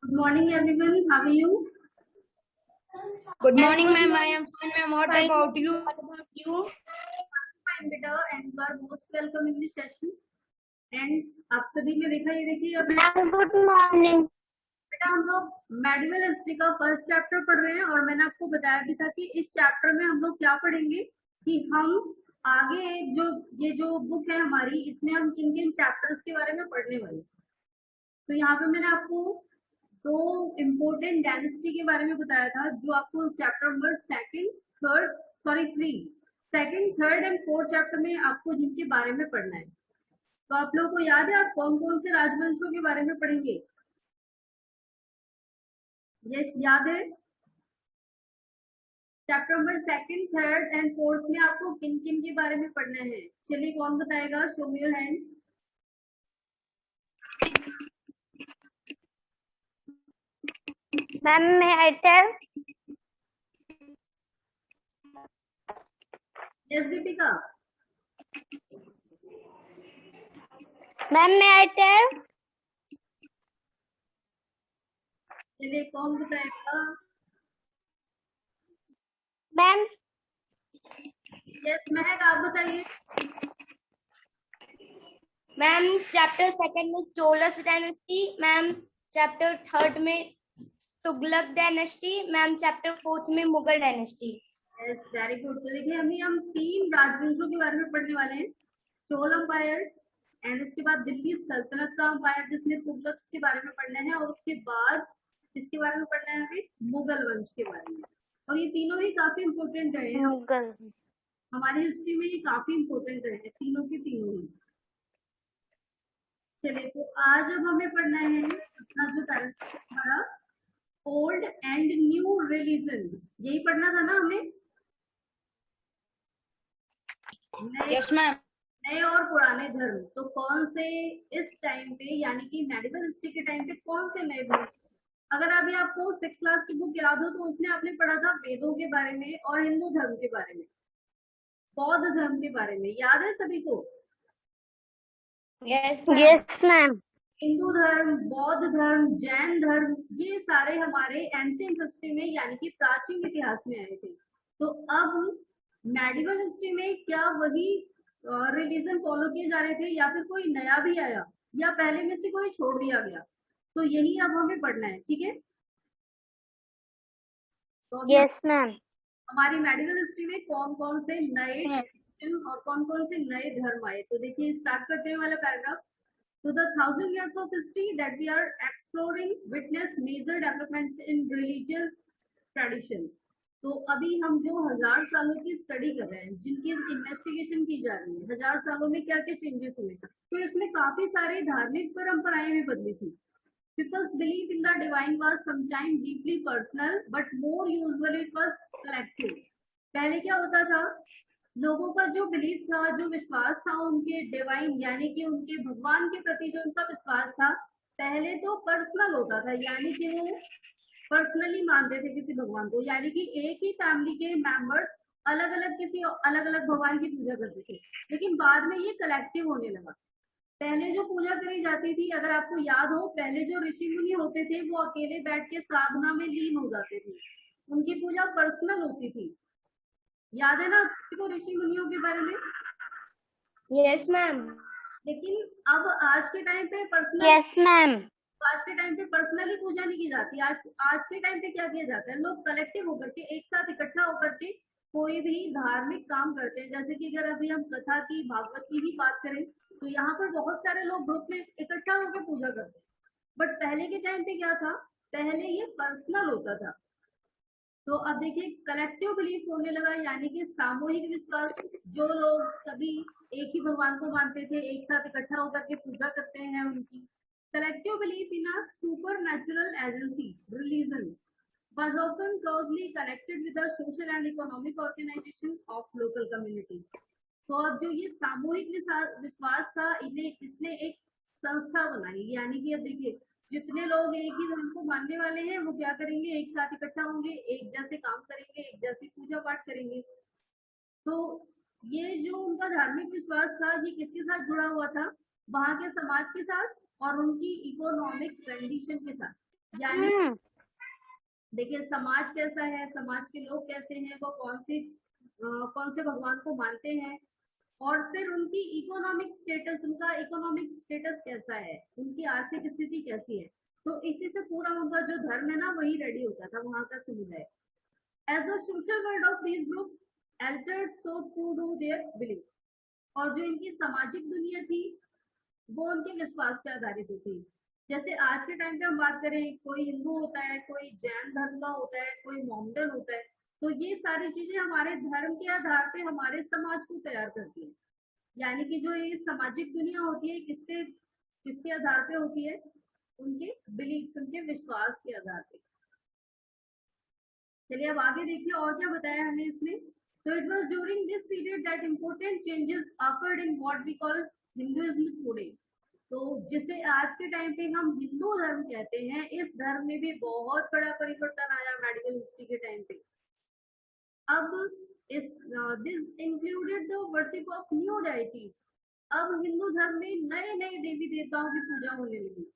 Good morning, everyone. How are you? Good morning, ma'am. I am fine, ma'am. What about you? What about you? Fine, beta, and you are most welcome in this session. And आप सभी ने देखा ये देखिए अब Ma'am, good morning. बेटा हम लोग मेडिवल हिस्ट्री का फर्स्ट चैप्टर पढ़ रहे हैं और मैंने आपको बताया भी था कि इस चैप्टर में हम लोग क्या पढ़ेंगे कि हम आगे जो ये जो बुक है हमारी इसमें हम किन किन चैप्टर्स के बारे में पढ़ने वाले हैं। तो यहाँ पे मैंने आपको दो इम्पोर्टेंट डायनेस्टी के बारे में बताया था जो आपको chapter number second third and fourth chapter में आपको जिनके बारे में पढ़ना है। तो आप लोगों को याद है आप कौन कौन से राजवंशों के बारे में पढ़ेंगे? यस, याद है। Chapter number second third and fourth में आपको किन किन के बारे में पढ़ना है? चलिए कौन बताएगा? Show me your hand. Ma'am, may I tell? Yes Deepika. Ma'am, may I tell? चलिए कौन बताएगा? Ma'am, यस महक, आप बताइए। मैम चैप्टर सेकंड में Cholas dynasty, ma'am chapter third में Tughlaq dynasty, ma'am chapter fourth में Mughal dynasty. Yes, very good. तो देखिए अभी हम तीन राजवंशों के बारे में पढ़ने वाले हैं। चोल अम्पायर एंड उसके बाद दिल्ली सल्तनत का अम्पायर जिसमें तुगलक के बारे में पढ़ना है और उसके बाद इसके बारे में पढ़ना है हमें मुगल वंश के बारे में। और ये तीनों ही काफी इम्पोर्टेंट रहे हैं Mughal. हमारी हिस्ट्री में, ये काफी इम्पोर्टेंट रहे हैं तीनों के तीनों ही। चलिए तो आज अब हमें पढ़ना है अपना जो हमारा ओल्ड एंड न्यू रिलीजन, यही पढ़ना था ना हमें? Yes ma'am. नए और पुराने धर्म। तो कौन से इस टाइम पे यानी कि मेडिकल हिस्ट्री के टाइम पे कौन से नए धर्म? अगर अभी आपको 6 क्लास की बुक याद हो तो उसमें आपने पढ़ा था वेदों के बारे में और हिंदू धर्म के बारे में, बौद्ध धर्म के बारे में, याद है सभी को? Yes Yes, ma'am. हिंदू धर्म, बौद्ध धर्म, जैन धर्म, ये सारे हमारे एंशियंट हिस्ट्री में यानी कि प्राचीन इतिहास में आए थे। तो अब मेडिवल हिस्ट्री में क्या वही रिलीजन फॉलो किए जा रहे थे या फिर कोई नया भी आया या पहले में से कोई छोड़ दिया गया? तो यही अब हमें पढ़ना है, ठीक है? तो Yes, ma'am. हमारी मेडिकल हिस्ट्री में कौन कौन से नए और कौन कौन से नए धर्म आए, तो देखिए स्टार्ट करते हैं वाला paragraph. To the thousand years of history that we are exploring, witness major developments in religious tradition. तो अभी हम जो 1000 सालों की स्टडी कर रहे हैं, जिनकी इन्वेस्टिगेशन की जा रही है, 1000 सालों में क्या क्या चेंजेस हुए, तो इसमें काफी सारे धार्मिक परंपराएं भी बदली थी। People's belief in the divine was sometimes deeply personal, but more usually it was collective. पहले क्या होता था, लोगों का जो बिलीफ था, जो विश्वास था उनके डिवाइन यानी कि उनके भगवान के प्रति जो उनका विश्वास था, पहले तो पर्सनल होता था, यानी कि वो पर्सनली मानते थे किसी भगवान को, यानी कि एक ही फैमिली के मेंबर्स अलग अलग किसी अलग अलग भगवान की पूजा करते थे। लेकिन बाद में ये कलेक्टिव होने लगा। पहले जो पूजा करी जाती थी, अगर आपको याद हो, पहले जो ऋषि मुनि होते थे वो अकेले बैठ के साधना में लीन हो जाते थे, उनकी पूजा पर्सनल होती थी। याद है ना आपको ऋषि मुनियों के बारे में? Yes ma'am. लेकिन अब आज के टाइम पे पर्सनल Yes, ma'am. आज के टाइम पे पर्सनली पूजा नहीं की जाती। आज के टाइम पे क्या किया जाता है, लोग कलेक्टिव होकर के एक साथ इकट्ठा होकर के कोई भी धार्मिक काम करते हैं। जैसे कि अगर अभी हम कथा की, भागवत की ही बात करें तो यहाँ पर बहुत सारे लोग ग्रुप में इकट्ठा होकर पूजा करते हैं। बट पहले के टाइम पे क्या था, पहले ये पर्सनल होता था। तो अब देखिए कलेक्टिव बिलीफ होने लगा, यानी कि सामूहिक विश्वास। जो लोग सभी एक ही भगवान को मानते थे, एक साथ इकट्ठा होकर के पूजा करते हैं उनकी। Collective belief in a super natural agency religion was often closely connected with the social and economic organization of local communities. तो अब जो ये सामूहिक विश्वास था, इन्हें इसने एक संस्था बनाई, यानी कि अब देखिए जितने लोग एक ही धर्म को मानने वाले हैं वो क्या करेंगे, एक साथ इकट्ठा होंगे, एक जैसे काम करेंगे, एक जैसी पूजा पाठ करेंगे। तो ये जो उनका धार्मिक विश्वास था ये किसके साथ जुड़ा हुआ था, वहां के समाज के साथ और उनकी इकोनॉमिक कंडीशन के साथ। यानी देखिए समाज कैसा है, समाज के लोग कैसे हैं, वो कौन से भगवान को मानते हैं, और फिर उनकी इकोनॉमिक स्टेटस, उनका इकोनॉमिक स्टेटस कैसा है, उनकी आर्थिक स्थिति कैसी है। तो इसी से पूरा उनका जो धर्म है ना वही रेडी होता था वहां का समुदाय। As the social world of these groups altered so to do their believes. और जो इनकी सामाजिक दुनिया थी वो उनके विश्वास पे आधारित होती है। जैसे आज के टाइम पे हम बात करें, कोई हिंदू होता है, कोई जैन धर्म का होता है, कोई मोमडन होता है, तो ये सारी चीजें हमारे धर्म के आधार पे हमारे समाज को तैयार करती है। यानी कि जो ये सामाजिक दुनिया होती है किसके किसके आधार पे होती है, उनके बिलीफ, उनके विश्वास के आधार पे। चलिए अब आगे देखिए और क्या बताया हमें इसमें। तो it was during this period that important changes occurred in what we call Hinduism today. तो जिसे आज के टाइम पे हम हिंदू धर्म कहते हैं, इस धर्म में भी बहुत बड़ा परिवर्तन आया मेडिकल हिस्ट्री के टाइम पे। अब इस this included the worship of new deities. अब हिंदू धर्म में नए नए देवी देवताओं की पूजा होने लगी।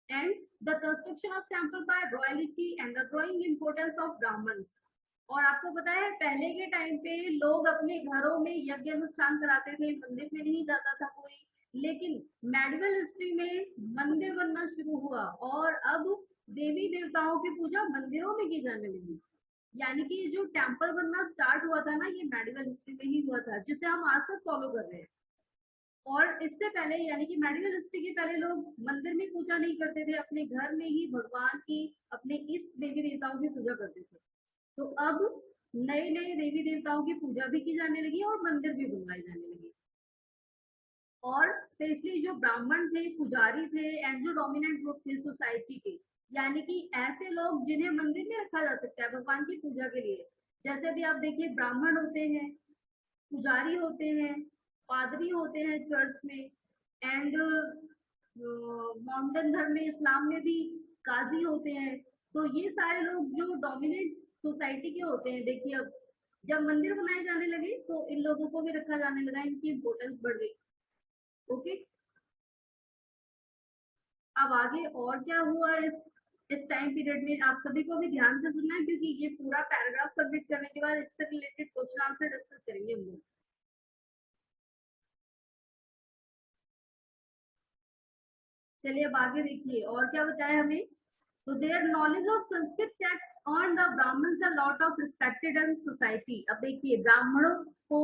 And the construction of temple by royalty and the growing importance of Brahmins. और आपको पता है पहले के टाइम पे लोग अपने घरों में यज्ञ अनुष्ठान कराते थे, मंदिर में नहीं जाता था कोई। लेकिन मेडिवल हिस्ट्री में मंदिर बनना शुरू हुआ और अब देवी देवताओं की पूजा मंदिरों में की जाने लगी। यानी कि जो टेम्पल बनना स्टार्ट हुआ था ना, ये मेडिवल हिस्ट्री में ही हुआ था, जिसे हम आज तक फॉलो कर रहे हैं। और इससे पहले यानी कि मेडिवल हिस्ट्री के पहले लोग मंदिर में पूजा नहीं करते थे, अपने घर में ही भगवान की, अपने इष्ट देवी देवताओं की पूजा करते थे। तो अब नए नए देवी देवताओं की पूजा भी की जाने लगी और मंदिर भी बनवाए जाने लगे। और स्पेशली जो ब्राह्मण थे, पुजारी थे, एंड जो डोमिनेंट ग्रुप थे सोसाइटी के, यानी कि ऐसे लोग जिन्हें मंदिर में रखा जा सकता है भगवान की पूजा के लिए। जैसे अभी आप देखिए ब्राह्मण होते हैं, पुजारी होते हैं, पादरी होते हैं चर्च में, एंड मोमडन धर्म में, इस्लाम में भी काजी होते हैं। तो ये सारे लोग जो डोमिनेंट सोसाइटी के होते हैं, देखिए अब जब मंदिर बनाए जाने लगे तो इन लोगों को भी रखा जाने लगा, इनकी इम्पोर्टेंस बढ़ गई। ओके, अब आगे और क्या हुआ इस टाइम पीरियड में, आप सभी को भी ध्यान से सुनना है क्योंकि ये पूरा पैराग्राफ कंप्लीट करने के बाद इससे रिलेटेड क्वेश्चन आंसर डिस्कस करेंगे हम लोग। चलिए अब आगे देखिए और क्या बताया हमें। तो their knowledge of Sanskrit text on the Brahmins a lot of respected in society. अब देखिए ब्राह्मणों को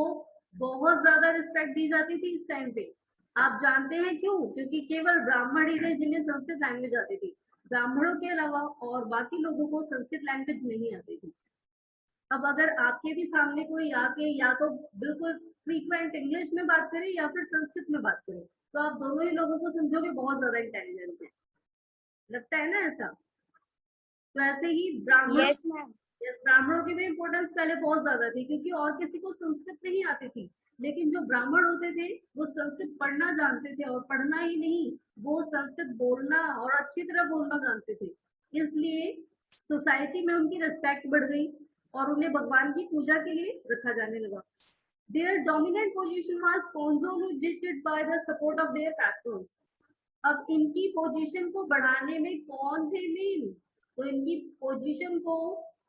बहुत ज्यादा रिस्पेक्ट दी जाती थी इस टाइम पे। आप जानते हैं क्यों? क्योंकि केवल ब्राह्मण ही थे जिन्हें संस्कृत लैंग्वेज आती थी। ब्राह्मणों के अलावा और बाकी लोगों को संस्कृत लैंग्वेज नहीं आती थी। अब अगर आपके भी सामने कोई आके या तो बिल्कुल फ्रीक्वेंट इंग्लिश में बात करे या फिर संस्कृत में बात करे, तो आप दोनों ही लोगों को समझोगे बहुत ज्यादा इंटेलिजेंट है। लगता है ना ऐसा? तो ऐसे ही ब्राह्मणों की भी इम्पोर्टेंस पहले बहुत ज्यादा थी क्योंकि और किसी को संस्कृत नहीं आती थी। लेकिन जो ब्राह्मण होते थे वो संस्कृत पढ़ना जानते थे, और पढ़ना ही नहीं, वो संस्कृत बोलना और अच्छी तरह बोलना जानते थे। इसलिए सोसाइटी में उनकी रिस्पेक्ट बढ़ गई और उन्हें भगवान की पूजा के लिए रखा जाने लगा। Their dominant position was consolidated by the support of their patrons. अब इनकी पोजीशन को बढ़ाने में कौन थे मेन? तो इनकी पोजीशन को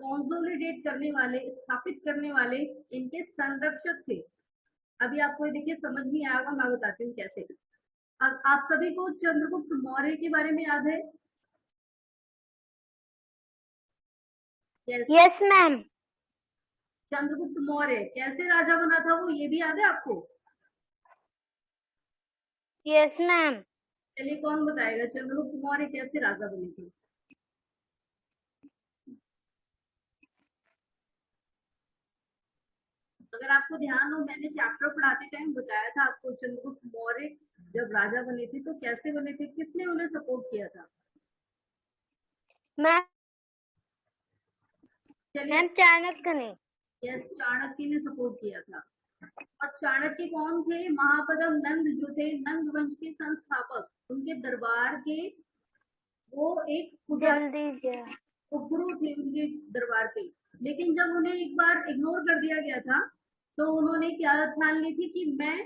कंसोलिडेट करने वाले, स्थापित करने वाले इनके संरक्षक थे। अभी आपको देखिए समझ नहीं आएगा, मैं बताती हूँ कैसे। अब आप सभी को चंद्रगुप्त मौर्य के बारे में याद है? Yes ma'am. चंद्रगुप्त मौर्य कैसे राजा बना था वो ये भी याद है आपको? Yes ma'am. चलिए कौन बताएगा चंद्रगुप्त मौर्य कैसे राजा बने थे? अगर आपको ध्यान हो, मैंने चैप्टर पढ़ाते टाइम बताया था आपको चंद्रगुप्त मौर्य जब राजा बने थे तो कैसे बने थे, किसने उन्हें सपोर्ट किया था? मैम चलिए, चाणक्य ने। यस, चाणक्य ने सपोर्ट किया था। और चाणक्य कौन थे? महापदम नंद जो थे, नंद वंश के संस्थापक, उनके दरबार के वो एक गुरु थे उनके दरबार पे। लेकिन जब उन्हें एक बार इग्नोर कर दिया गया था तो उन्होंने क्या ठान ली थी कि मैं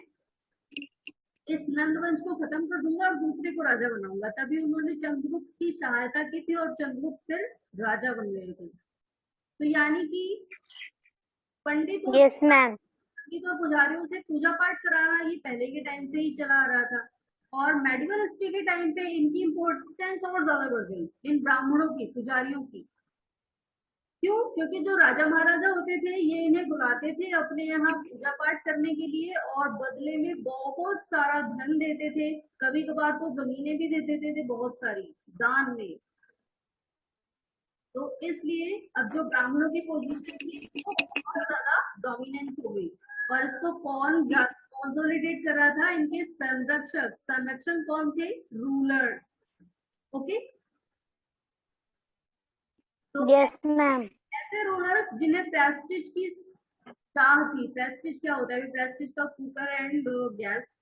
इस नंद वंश को खत्म कर दूंगा और दूसरे को राजा बनाऊंगा। तभी उन्होंने चंद्रगुप्त की सहायता की थी और चंद्रगुप्त फिर राजा बन गए थे। तो यानी कि पंडित और यस मैम। पंडित और पुजारियों से पूजा पाठ कराना ये पहले के टाइम से ही चला आ रहा था, और मेडिवल हिस्ट्री के टाइम पे इनकी इम्पोर्टेंस और ज्यादा बढ़ गई, इन ब्राह्मणों की, पुजारियों की। क्यों? क्योंकि जो राजा महाराजा होते थे ये इन्हें बुलाते थे अपने यहाँ पूजा पाठ करने के लिए, और बदले में बहुत सारा धन देते थे, कभी कभार तो जमीनें भी दे देते थे बहुत सारी दान में। तो इसलिए अब जो ब्राह्मणों की पोजीशन थी वो बहुत ज्यादा डोमिनेंस हो गई, और इसको कौन कंसोलिडेट कर रहा था? इनके संरक्षक। संरक्षण कौन थे? रूलर्स। ओके, तो यस मैम। ऐसे रूलर्स जिन्हें प्रेस्टिज की चाह थी। प्रेस्टिज क्या होता है? प्रेस्टिज का कुकर एंड गैस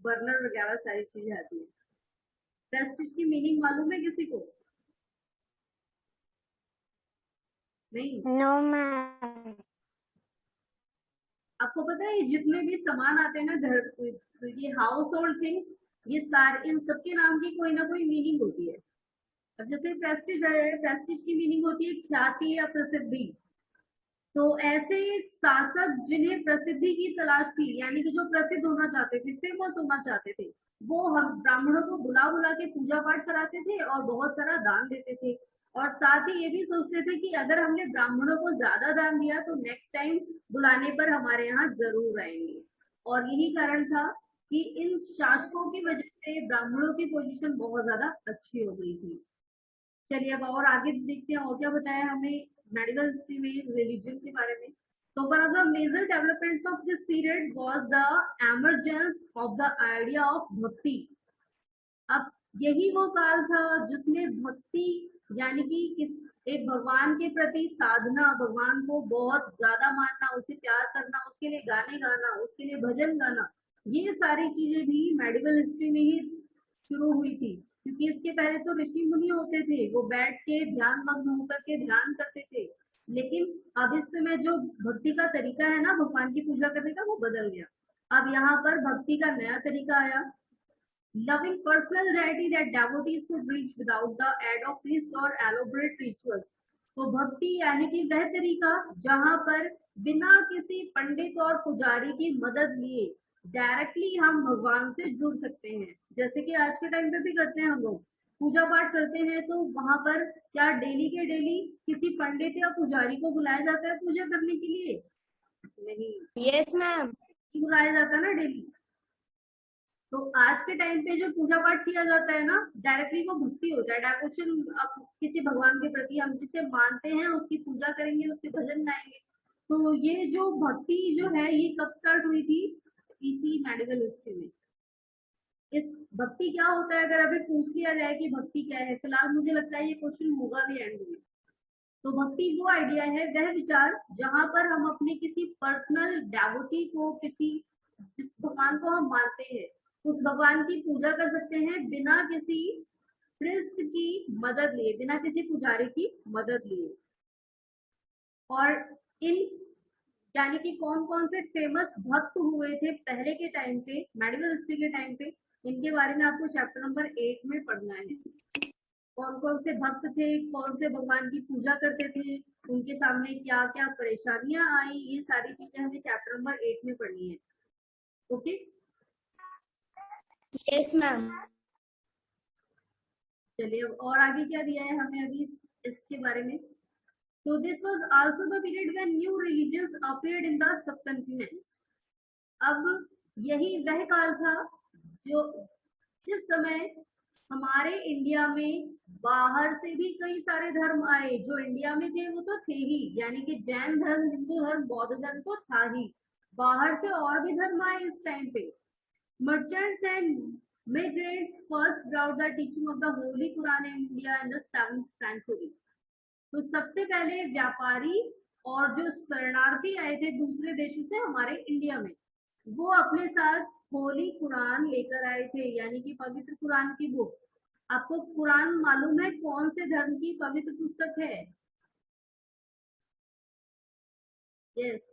बर्नर वगैरह सारी चीजें आती है। प्रेस्टिज की मीनिंग मालूम है किसी को? नहीं? No ma'am. आपको पता है ये जितने भी सामान आते हैं ना घर, ये हाउस होल्ड थिंग्स, ये सारे, इन सबके नाम की कोई ना कोई मीनिंग होती है। अब जैसे प्रेस्टिज है, प्रेस्टिज की मीनिंग होती है ख्याति या प्रसिद्धि। तो ऐसे शासक जिन्हें प्रसिद्धि की तलाश थी, यानी कि जो प्रसिद्ध होना चाहते थे, फेमस होना चाहते थे, वो हम ब्राह्मणों को बुला बुला के पूजा पाठ कराते थे और बहुत सारा दान देते थे। और साथ ही ये भी सोचते थे कि अगर हमने ब्राह्मणों को ज्यादा दान दिया तो नेक्स्ट टाइम बुलाने पर हमारे यहाँ जरूर आएंगे। और यही कारण था कि इन शासकों की वजह से ब्राह्मणों की पोजीशन बहुत ज्यादा अच्छी हो गई थी। चलिए अब और आगे देखते हैं और क्या बताया हमें मेडिकल हिस्ट्री में रिलीजन के बारे में। तो one of the major developments of this period was the emergence of the idea of bhakti. अब यही वो काल था जिसमें भक्ति, यानी कि एक भगवान के प्रति साधना, भगवान को बहुत ज्यादा मानना, उसे प्यार करना, उसके लिए गाने गाना, उसके लिए भजन गाना, ये सारी चीजें भी मेडिकल हिस्ट्री में ही शुरू हुई थी। क्योंकि इसके पहले तो ऋषि मुनि होते थे, वो बैठ के ध्यान मग्न होकर के ध्यान करते थे। लेकिन अब इस समय जो भक्ति का तरीका है ना भगवान की पूजा करने का, वो बदल गया। अब यहाँ पर भक्ति का नया तरीका आया। Loving personal deity that devotees could reach without the aid of priest or elaborate rituals. तो भक्ति यानी कि वह तरीका जहाँ पर बिना किसी पंडित और पुजारी की मदद लिए डायरेक्टली हम भगवान से जुड़ सकते हैं। जैसे कि आज के टाइम पे भी करते हैं हम लोग, पूजा पाठ करते हैं तो वहां पर क्या डेली के डेली किसी पंडित या पुजारी को बुलाया जाता है पूजा करने के लिए? नहीं। Yes ma'am. बुलाया जाता ना डेली। तो आज के टाइम पे जो पूजा पाठ किया जाता है ना, डायरेक्टली वो भक्ति होता है, डेवोशन। अब किसी भगवान के प्रति हम जिसे मानते हैं उसकी पूजा करेंगे, उसके भजन गाएंगे। तो ये जो भक्ति जो है ये कब स्टार्ट हुई थी? इसी मेडिकल हिस्ट्री में। इस भक्ति क्या होता है अगर अभी पूछ लिया जाए कि भक्ति क्या है, फिलहाल मुझे लगता है ये क्वेश्चन होगा भी एंड में। तो भक्ति वो आइडिया है, वह विचार जहां पर हम अपने किसी पर्सनल डेवोटी को, किसी जिस भगवान को हम मानते हैं, उस भगवान की पूजा कर सकते हैं बिना किसी प्रिस्ट की मदद लिए, बिना किसी पुजारी की मदद लिए। और इन यानी कि कौन कौन से फेमस भक्त हुए थे पहले के टाइम पे, मेडिकल हिस्ट्री के टाइम पे, इनके बारे में आपको चैप्टर नंबर 8 में पढ़ना है। कौन कौन से भक्त थे, कौन से भगवान की पूजा करते थे, उनके सामने क्या क्या परेशानियां आई, ये सारी चीजें हमें चैप्टर नंबर 8 में पढ़नी है। Okay, yes ma'am. चलिए अब और आगे क्या दिया है हमें अभी इसके बारे में। तो this was also the period when new religions appeared in the subcontinent. अब यही वह काल था जो जिस समय हमारे इंडिया में बाहर से भी कई सारे धर्म आए। जो इंडिया में थे वो तो थे ही, यानी कि जैन धर्म, हिंदू धर्म, बौद्ध धर्म तो था ही, बाहर से और भी धर्म आए इस टाइम पे। Merchants and migrants first brought the teaching of the Holy Quran in India in the 7th century. तो सबसे पहले व्यापारी और जो शरणार्थी आए थे दूसरे देशों से हमारे इंडिया में, वो अपने साथ होली कुरान लेकर आए थे, यानी कि पवित्र कुरान की बुक। आपको कुरान मालूम है कौन से धर्म की पवित्र पुस्तक है? यस,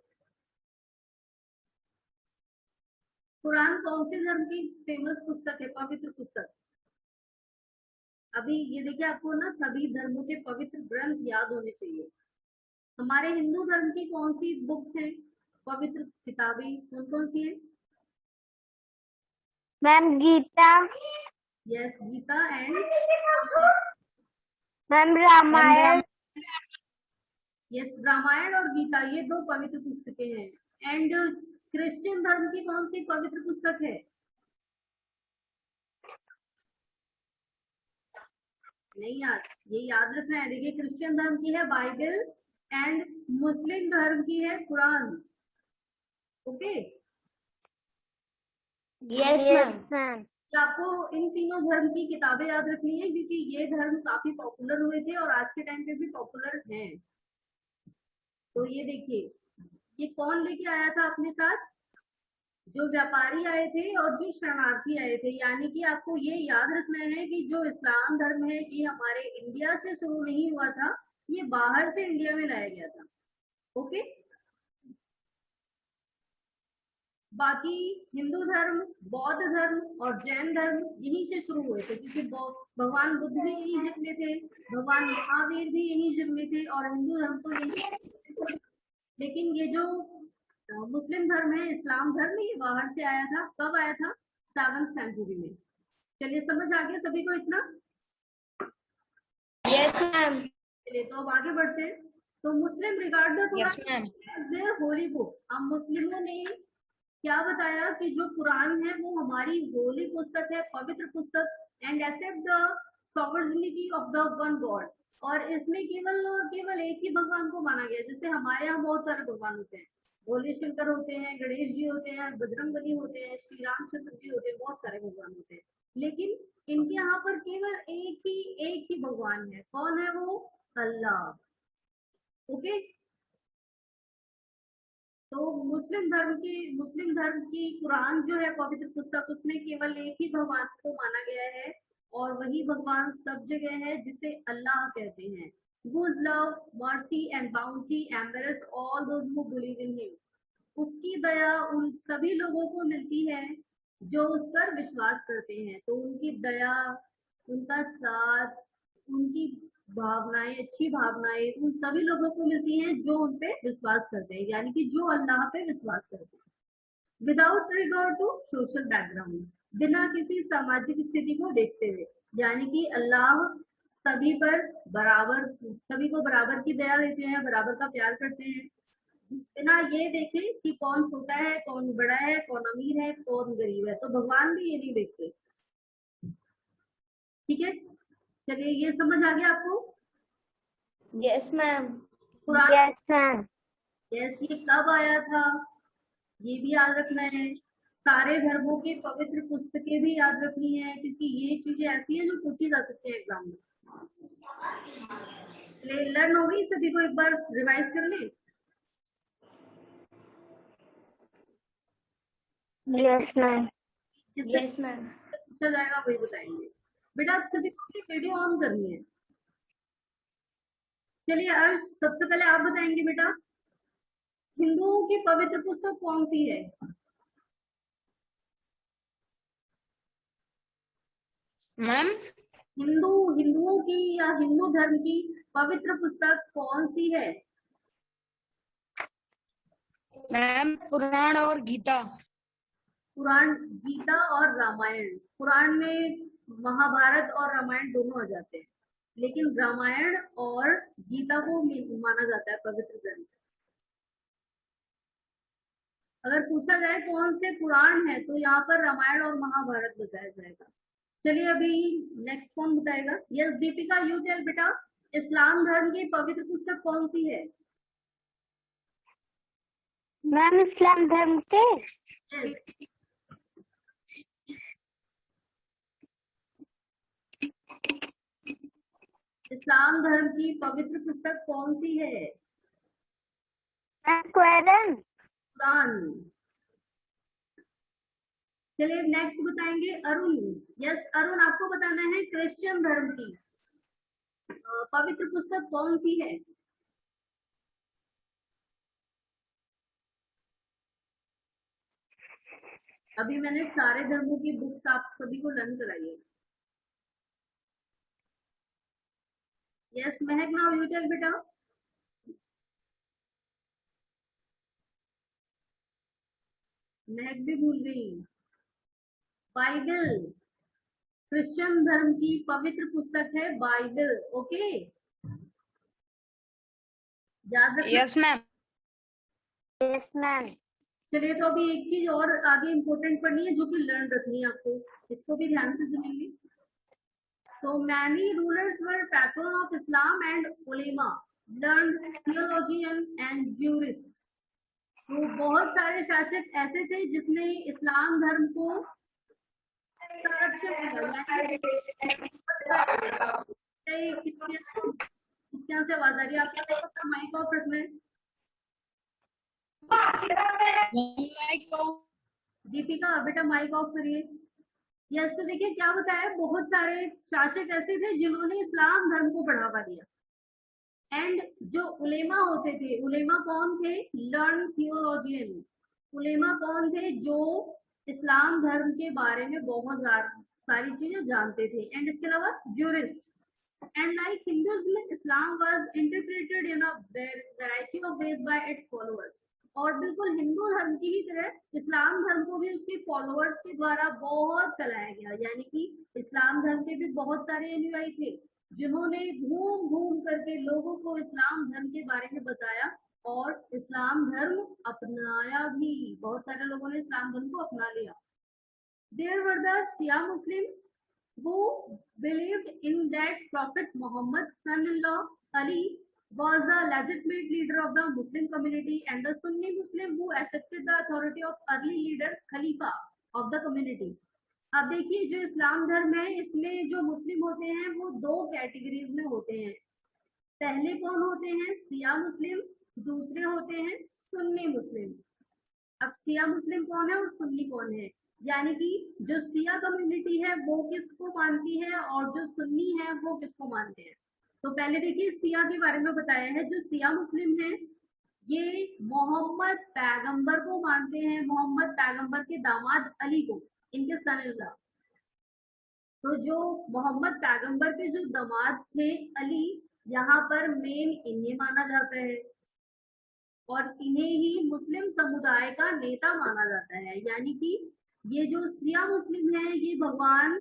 कुरान कौन से धर्म की फेमस पुस्तक है, पवित्र पुस्तक? अभी ये देखिए, आपको ना सभी धर्मों के पवित्र ग्रंथ याद होने चाहिए। हमारे हिंदू धर्म की कौन सी बुक्स हैं, पवित्र किताबें कौन कौन सी है? Ma'am Gita, yes, Gita and ma'am Ramayan, yes, Ramayan और गीता, ये दो पवित्र पुस्तकें हैं। एंड क्रिश्चियन धर्म की कौन सी पवित्र पुस्तक है? नहीं याद, ये याद रखना है। देखिए, क्रिश्चियन धर्म की है बाइबल एंड मुस्लिम धर्म की है Quran. Okay, yes yes ma'am. Ma'am, तो आपको इन तीनों धर्म की किताबें याद रखनी है, क्योंकि ये धर्म काफी पॉपुलर हुए थे और आज के टाइम पे भी पॉपुलर हैं। तो ये देखिए, ये कौन लेके आया था अपने साथ? जो व्यापारी आए थे और जो शरणार्थी आए थे। यानी कि आपको ये याद रखना है कि जो इस्लाम धर्म है, ये हमारे इंडिया से शुरू नहीं हुआ था, ये बाहर से इंडिया में लाया गया था। ओके, बाकी हिंदू धर्म, बौद्ध धर्म और जैन धर्म यहीं से शुरू हुए थे, क्योंकि भगवान बुद्ध भी यहीं जन्मे थे, भगवान महावीर भी यहीं जन्मे थे, और हिंदू धर्म तो यहीं। लेकिन ये जो मुस्लिम धर्म है, इस्लाम धर्म, ये बाहर से आया था। कब आया था? 7th सेंचुरी में। चलिए, समझ आ गया सभी को इतना? Yes ma'am. चलिए, तो अब आगे बढ़ते हैं। तो Muslim regard the Quran their holy book. अब मुस्लिमों ने क्या बताया कि जो कुरान है वो हमारी होली पुस्तक है, पवित्र पुस्तक, and accept the sovereignty of the one god. और इसमें केवल और केवल एक ही भगवान को माना गया। जैसे हमारे यहाँ बहुत सारे भगवान होते हैं, भोले शंकर होते हैं, गणेश जी होते हैं, बजरंगबली होते हैं, श्री रामचंद्र जी होते हैं, बहुत सारे भगवान होते हैं। लेकिन इनके यहाँ पर केवल एक ही भगवान है। कौन है वो? अल्लाह। ओके, तो मुस्लिम धर्म की कुरान जो है पवित्र पुस्तक, उसमें केवल एक ही भगवान को माना गया है, और वही भगवान सब जगह है, जिसे अल्लाह कहते हैं। Whose love, mercy and bounty embrace all those who believe in him. उसकी दया उन सभी लोगों को मिलती है जो उस पर विश्वास करते हैं। तो उनकी दया, उनका साथ, उनकी भावनाएं, अच्छी भावनाएं उन सभी लोगों को मिलती हैं जो उन पे विश्वास करते हैं, यानी कि जो अल्लाह पे विश्वास करते हैं। Without regard to social background, बिना किसी सामाजिक स्थिति को देखते हुए, यानी कि अल्लाह सभी पर बराबर, सभी को बराबर की दया देते हैं, बराबर का प्यार करते हैं, बिना ये देखे कि कौन छोटा है, कौन बड़ा है, कौन अमीर है, कौन गरीब है। तो भगवान भी ये नहीं देखते। ठीक है, चलिए, ये समझ आ गया आपको? Yes ma'am. Quran, yes ma'am, yes, ये कब आया था ये भी याद रखना है। सारे धर्मों के पवित्र पुस्तकें भी याद रखनी है, क्योंकि ये चीजें ऐसी है जो पूछी जा सकती है एग्जाम में। लर्न हो गई सभी को? एक बार रिवाइज कर ले। यस मैम, जिससे यस मैम। पूछा जाएगा वही बताएंगे। बेटा, आप सभी को वीडियो ऑन करनी है। चलिए, अर्श, सबसे पहले आप बताएंगे बेटा, हिंदुओं की पवित्र पुस्तक कौन सी है? मैम हिंदुओं की या हिंदू धर्म की पवित्र पुस्तक कौन सी है? मैम पुराण और गीता। पुराण, गीता और रामायण। पुराण में महाभारत और रामायण दोनों आ जाते हैं, लेकिन रामायण और गीता को माना जाता है पवित्र ग्रंथ। अगर पूछा जाए कौन से पुराण है, तो यहाँ पर रामायण और महाभारत बताया जाएगा। चलिए, अभी नेक्स्ट कौन बताएगा? यस, दीपिका, यू टेल बेटा, इस्लाम धर्म की पवित्र पुस्तक कौन सी है? मैम इस्लाम धर्म के यस, इस्लाम धर्म की पवित्र पुस्तक कौन सी है? कुरान। कुरान। चलिए, नेक्स्ट बताएंगे अरुण। यस, अरुण, आपको बताना है क्रिश्चियन धर्म की पवित्र पुस्तक कौन सी है? अभी मैंने सारे धर्मों की बुक्स आप सभी को लर्न कराई है। Yes Mahak, now you tell बेटा। महक भी भूल गई। बाइबल क्रिश्चियन धर्म की पवित्र पुस्तक है बाइबल। ओके, याद रखना। Yes ma'am. Yes ma'am. चलिए, तो अभी एक चीज और आगे इम्पोर्टेंट पढ़नी है जो कि लर्न रखनी है आपको, इसको भी ध्यान से सुनेंगे। तो many rulers were pattern of Islam and Ulema, learned theologian and jurist. तो बहुत सारे शासक ऐसे थे जिसने इस्लाम धर्म को संरक्षण दिया, इसके यहाँ से आवाज आ रही है आपका, माइक ऑफ रखना है। दीपिका बेटा माइक ऑफ करिए। यस, तो देखिए क्या होता है, बहुत सारे शासक ऐसे थे जिन्होंने इस्लाम धर्म को बढ़ावा दिया। एंड जो उलेमा होते थे, उलेमा कौन थे? Learn theologian. उलेमा कौन थे? जो इस्लाम धर्म के बारे में बहुत सारी चीजें जानते थे। एंड इसके अलावा jurist. And like Hinduism, Islam was interpreted in a variety of ways bye it's followers. और बिल्कुल हिंदू धर्म की ही तरह इस्लाम धर्म को भी उसके फॉलोअर्स के द्वारा बहुत फैलाया गया। यानी कि इस्लाम धर्म के भी बहुत सारे अनुयायी थे जिन्होंने घूम घूम करके लोगों को इस्लाम धर्म के बारे में बताया और इस्लाम धर्म अपनाया भी। बहुत सारे लोगों ने इस्लाम धर्म को अपना लिया। There were the Shia Muslim who believed in that Prophet Muhammad's son-in-law Ali was the legitimate leader of the Muslim community, and the Sunni Muslim who accepted the authority of early leaders, Khalifa of the community. अब देखिए, जो इस्लाम धर्म है इसमें जो मुस्लिम होते हैं वो दो कैटेगरीज में होते हैं। पहले कौन होते हैं? सिया मुस्लिम। दूसरे होते हैं सुन्नी मुस्लिम। अब सिया मुस्लिम कौन है और सुन्नी कौन है? यानी कि जो सिया कम्युनिटी है वो किसको मानती है और जो सुन्नी है वो किसको मानते हैं। तो पहले देखिए सिया के बारे में बताया है। जो सिया मुस्लिम है ये मोहम्मद पैगंबर को मानते हैं, मोहम्मद पैगंबर के दामाद अली को, इनके सन-इन-लॉ। तो जो मोहम्मद पैगंबर के जो दामाद थे अली, यहाँ पर मेन इन्हें माना जाता है और इन्हें ही मुस्लिम समुदाय का नेता माना जाता है। यानी कि ये जो सिया मुस्लिम है ये भगवान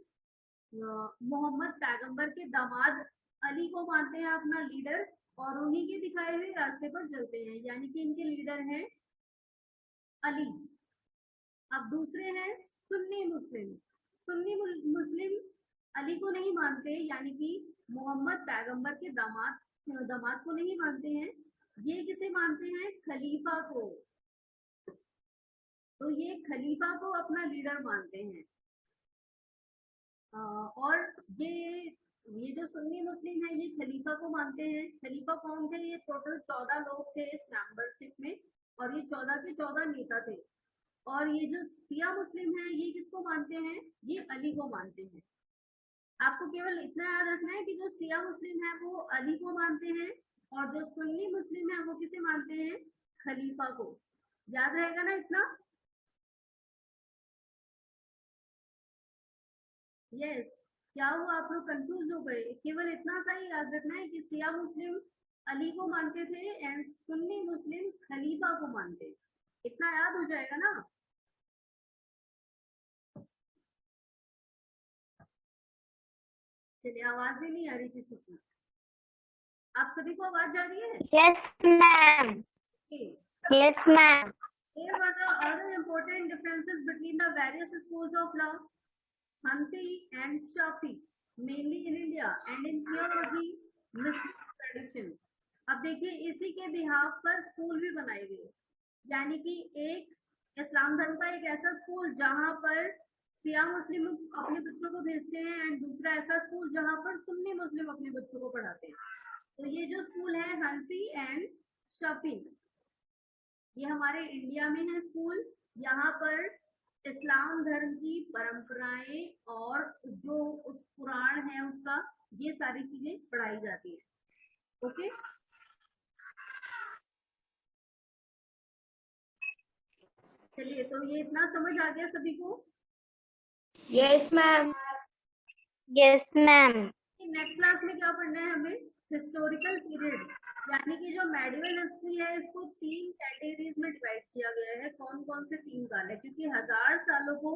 मोहम्मद पैगंबर के दामाद अली को मानते हैं अपना लीडर और उन्हीं के दिखाए हुए रास्ते पर चलते हैं। यानी कि इनके लीडर हैं अली। अब दूसरे हैं सुन्नी मुस्लिम। सुन्नी मुस्लिम अली को नहीं मानते, यानी कि मोहम्मद पैगंबर के दामाद को नहीं मानते हैं। ये किसे मानते हैं? खलीफा को। तो ये खलीफा को अपना लीडर मानते हैं। और ये जो सुन्नी मुस्लिम है ये खलीफा को मानते हैं। खलीफा कौन थे? ये टोटल 14 लोग थे इस मेंबरशिप में और ये 14 के 14 नेता थे। और ये जो सिया मुस्लिम है ये किसको मानते हैं? ये अली को मानते हैं। आपको केवल इतना याद रखना है कि जो सिया मुस्लिम है वो अली को मानते हैं और जो सुन्नी मुस्लिम है वो किसे मानते हैं? खलीफा को। याद रहेगा ना इतना? यस। क्या हुआ, आप लोग कंफ्यूज हो गए? केवल इतना सा ही याद रखना है कि सिया मुस्लिम अली को मानते थे एंड सुन्नी मुस्लिम खलीफा को मानते। इतना याद हो जाएगा ना? चलिए, आवाज भी नहीं आ रही किसी की। आप सभी को आवाज आ रही है? Yes ma'am. Yes ma'am. Here were the other important differences between the various schools of law, Hanafi and Shafi, mainly in India, and in theology, Muslim tradition. अब देखिए इसी के बिहाफ पर स्कूल भी बनाए गए। यानी कि एक इस्लाम धर्म का एक ऐसा स्कूल जहाँ पर सिया मुस्लिम अपने बच्चों को भेजते हैं एंड दूसरा ऐसा स्कूल जहाँ पर सुन्नी मुस्लिम अपने बच्चों को पढ़ाते हैं। तो ये जो स्कूल है हनफी एंड शफी, ये हमारे इंडिया में है स्कूल। यहाँ पर इस्लाम धर्म की परंपराएं और जो उस पुराण है उसका ये सारी चीजें पढ़ाई जाती है। ओके, चलिए, तो ये इतना समझ आ गया सभी को। Yes ma'am. Yes, ma'am. Next class में क्या पढ़ना है हमें? हिस्टोरिकल पीरियड, यानी कि जो मेडिवल हिस्ट्री है इसको 3 कैटेगरीज में डिवाइड किया गया है। कौन कौन से 3 काल है, क्योंकि 1000 सालों को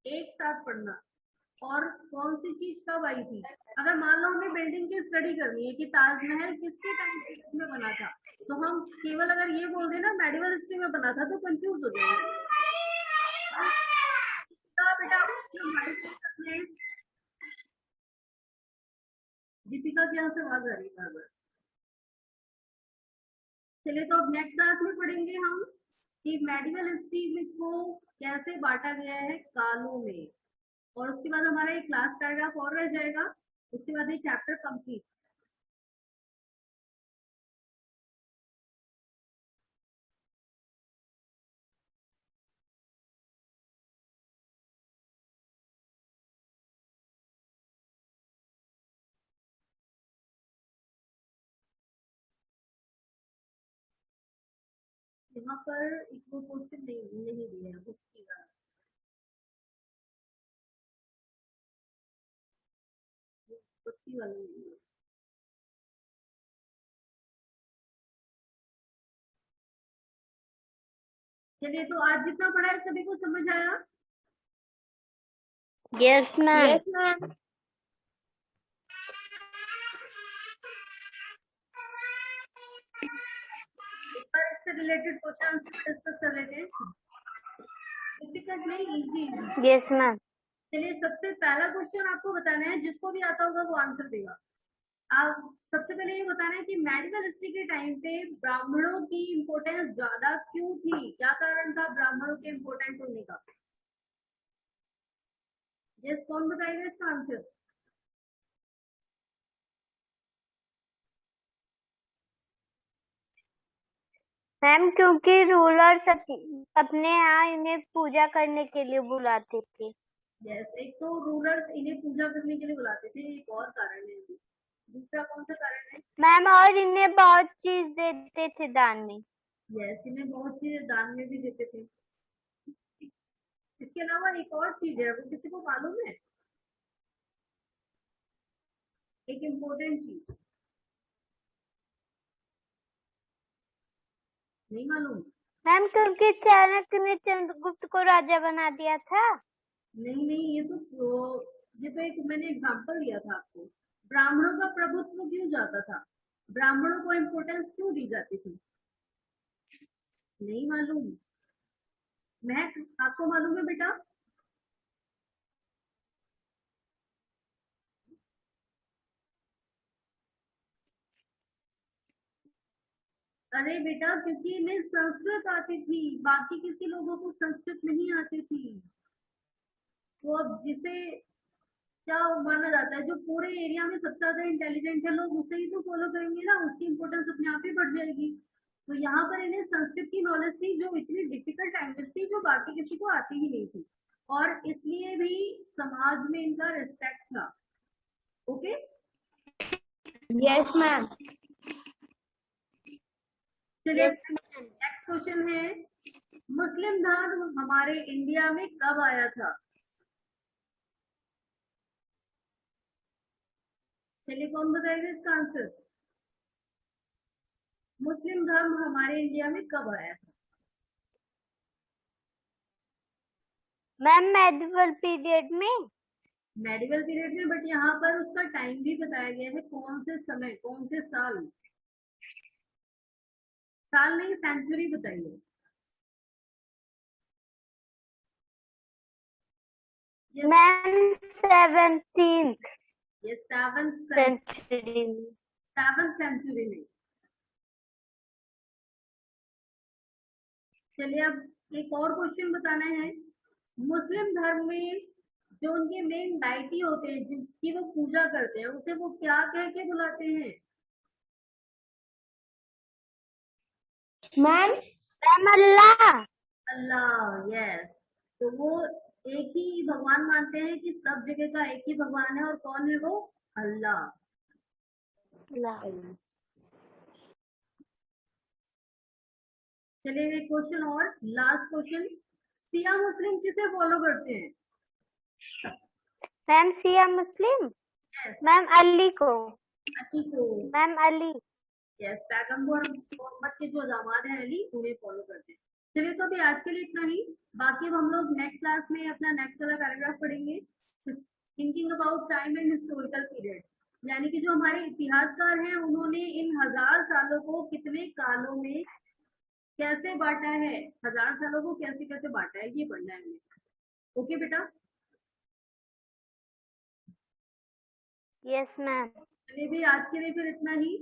एक साथ पढ़ना, और कौन सी चीज कब आई थी। अगर मान लो हमें बिल्डिंग की स्टडी करनी है कि ताजमहल किसके टाइम पीरियड में बना था, तो हम केवल अगर ये बोल देना मेडिवल हिस्ट्री में बना था, तो कंफ्यूज हो जाएंगे। बेटा दीपिका की यहाँ से आवाज आ रही है बार बार। चलिए, तो अब नेक्स्ट क्लास में पढ़ेंगे हम कि मेडिवल हिस्ट्री को कैसे बांटा गया है कालों में, और उसके बाद हमारा एक क्लास पैराग्राफ और रह जाएगा, उसके बाद ये चैप्टर कंप्लीट। यहाँ पर एक वो क्वेश्चन नहीं दिया है बुक की बात, बुक वाला नहीं है। चलिए, तो आज जितना पढ़ा है सभी को समझ आया? Yes, ma'am. Yes ma'am. एक बार इससे रिलेटेड क्वेश्चन डिस्कस कर लेते हैं। डिफिकल्ट नहीं, इजी। Yes, ma'am. चलिए, सबसे पहला क्वेश्चन आपको बताना है, जिसको भी आता होगा वो आंसर देगा। आप सबसे पहले ये बताना है कि मेडिकल हिस्ट्री के टाइम पे ब्राह्मणों की इम्पोर्टेंस ज्यादा क्यों थी, क्या कारण था ब्राह्मणों के इम्पोर्टेंट होने का। यस, कौन बताएगा इसका आंसर? मैम क्योंकि रूलर्स अपने यहाँ इन्हें पूजा करने के लिए बुलाते थे। यस, एक तो रूलर्स इन्हें पूजा करने के लिए बुलाते थे, एक और कारण है। दूसरा कौन सा कारण है? मैम और इन्हें बहुत चीज देते थे दान में। यस, इन्हें बहुत चीजें दान में भी देते थे। इसके अलावा एक और चीज है, वो किसी को मालूम है? एक इम्पोर्टेंट चीज नहीं मालूम? मैम क्योंकि चाणक्य ने चंद्रगुप्त को राजा बना दिया था। नहीं, ये तो एक मैंने एग्जांपल दिया था आपको। ब्राह्मणों का प्रभुत्व क्यों जाता था, ब्राह्मणों को इम्पोर्टेंस क्यों दी जाती थी? नहीं मालूम? महक, आपको मालूम है बेटा? अरे बेटा, क्योंकि इन्हें संस्कृत आती थी, बाकी किसी लोगों को संस्कृत नहीं आती थी। तो अब जिसे क्या माना जाता है, जो पूरे एरिया में सबसे ज्यादा इंटेलिजेंट है, लोग उसे ही तो फॉलो करेंगे ना, उसकी इंपॉर्टेंस अपने आप ही बढ़ जाएगी। तो यहाँ पर इन्हें संस्कृत की नॉलेज थी, जो इतनी डिफिकल्ट लैंग्वेज थी, जो बाकी किसी को आती ही नहीं थी, और इसलिए भी समाज में इनका रिस्पेक्ट था। Okay, yes ma'am. चलिए, Yes, नेक्स्ट क्वेश्चन है, मुस्लिम धर्म हमारे इंडिया में कब आया था? चलिए, कौन बताएगा इसका आंसर? मुस्लिम धर्म हमारे इंडिया में कब आया था? मैम मेडिवल पीरियड में। मेडिवल पीरियड में, बट यहाँ पर उसका टाइम भी बताया गया है, कौन से समय, कौन से साल। साल नहीं, सेंचुरी बताइए। मैम 17th ये सेवंथ सेंचुरी में। सेंचुरी में। चलिए, अब एक और क्वेश्चन बताना है। मुस्लिम धर्म में जो उनके मेन डाइटी होते हैं, जिसकी वो पूजा करते हैं, उसे वो क्या कह के बुलाते हैं? मैम मैम अल्लाह। अल्लाह। यस, तो वो एक ही भगवान मानते हैं कि सब जगह का एक ही भगवान है, और कौन है वो? अल्लाह। चलिए, एक क्वेश्चन और, लास्ट क्वेश्चन, सिया मुस्लिम किसे फॉलो करते हैं? मैम सिया मुस्लिम यस, मैम अली को अली को। मैम अली यस, पैगंबर मोहम्मद के जो दामाद हैं अली, उन्हें फॉलो करते हैं। चलिए, तो अभी आज के लिए इतना ही। बाकी अब हम लोग नेक्स्ट क्लास में अपना नेक्स्ट वाला पैराग्राफ पढ़ेंगे, thinking about time and historical period. यानी कि जो हमारे इतिहासकार हैं, उन्होंने इन 1000 सालों को कितने कालों में कैसे बांटा है, 1000 सालों को कैसे कैसे बांटा है, ये पढ़ना है हमें। ओके बेटा, यस मैम चलिए भी आज के लिए फिर इतना ही।